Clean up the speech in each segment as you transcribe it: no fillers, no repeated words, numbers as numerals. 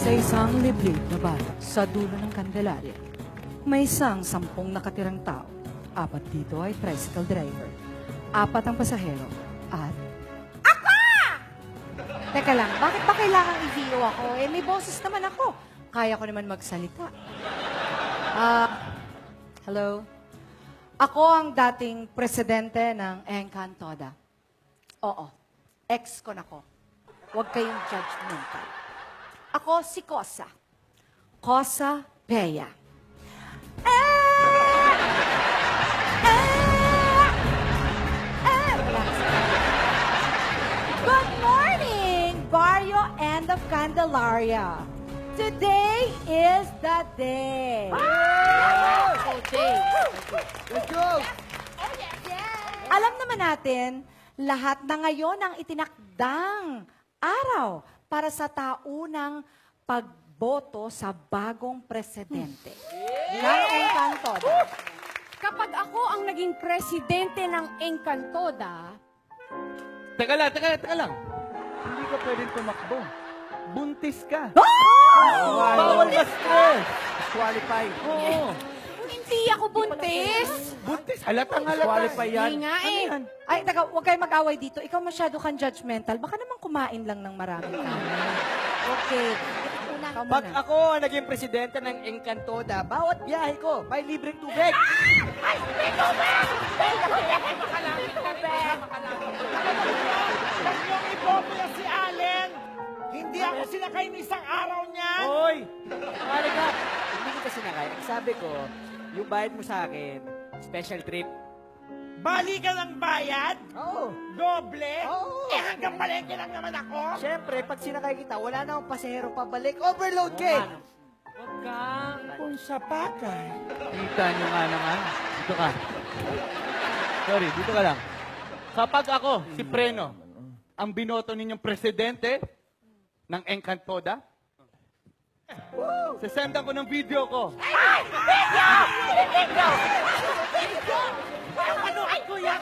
Sa isang liblib na bato sa dulo ng Candelaria, may isang 10 nakatirang tao. 4 dito ay tricycle driver, 4 ang pasahero, at... Teka lang, bakit ba kailangang i-VO ako? Eh, may boses naman ako. Kaya ko naman magsalita. Hello? Ako ang dating presidente ng Encantoda. Oo, ex ko na ko. Huwag kayong judgmental. Ako si Cosa. Cosa Bea. Good morning, Barrio and of Candelaria. Today is the day. Let's go! Alam naman natin, lahat na ngayon ang itinakdang araw para sa taunang pagboto sa bagong presidente ng Encantoda. Kapag ako ang naging presidente ng Encantoda, Teka lang. Hindi ka pwedeng tumakbo. Buntis ka. Bawal ka stress. Qualify. Oo. hindi ako buntis. Buntis? Halatang halata. Qualify yan. Hindi nga eh. Ano yan? Ay, taga, huwag kayong mag-away dito. Ikaw masyado kang judgmental. Baka naman kumain lang ng maraming kanin. Okay. Ikaw Pag muna. ako ang naging presidente ng Encantoda, bawat biyahe ko, may libreng tubig. Huwag niyong iboto yan si Allen! Hindi ako sinakay ng isang araw niyan! Hoy! Pare ka, hindi kita sinakay. Ang sabi ko, yung bayad mo sa akin, special trip. Bali ka ng bayad? Oo. Doble? Oo. Eh hanggang palengke lang naman ako! Siyempre, pag sinakay kita, wala na akong pasahero pabalik. Overload ka! Huwag kang kung sapakay. Kita nyo nga naman. Dito ka. Sorry, dito ka lang. Kapag ako, si Preno, ang binoto ninyong presidente ng Encantoda, sasendan ko ng video ko. Panuhan ko yan!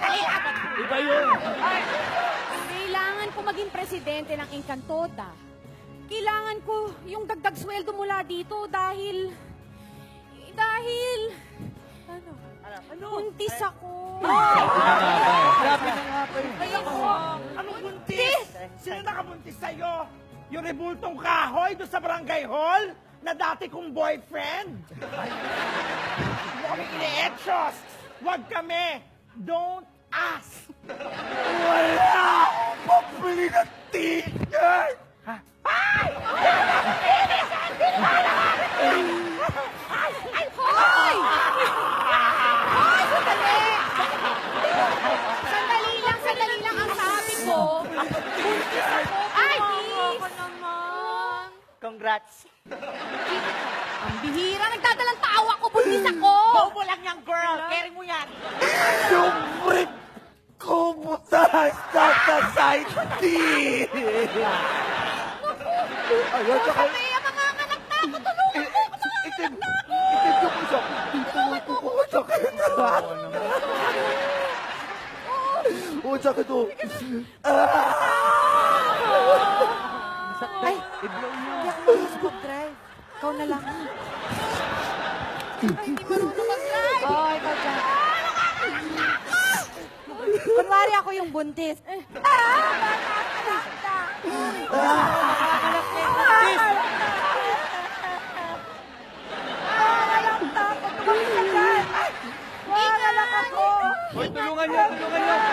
Iba yun. Kailangan ko maging presidente ng Encantoda. Kailangan ko yung dagdag sweldo mula dito dahil... Buntis ako. Grabe na nga pa yun. Anong buntis? Sino nakabuntis sa'yo? Yung rebultong kahoy doon sa barangay hall na dati kong boyfriend? Hindi kami ine-etchos! Huwag kami! Don't ask! Wala akong pabili na ticket! Hoy! Hoy! Sandali lang ang sabi ko. Buntis ako. Ay! Naman. Congrats. Ang bihira, nagdadalang tawa ko, buntis ako. Bobo lang yan, girl! Carry mo yan! Siyempre, kumusta sa society? Ayun, tsaka... Kaya mga anak na ako, tulungan mo ako mga Itin yung isa. Dito ko sakit. Oo, sakit to. Ay, hindi ako marunong mag-drive. Ikaw na lang. hindi marunong mag-drive. Oh, ikaw dyan. Kunwari ako yung buntis. Hoy, tulungan niyo.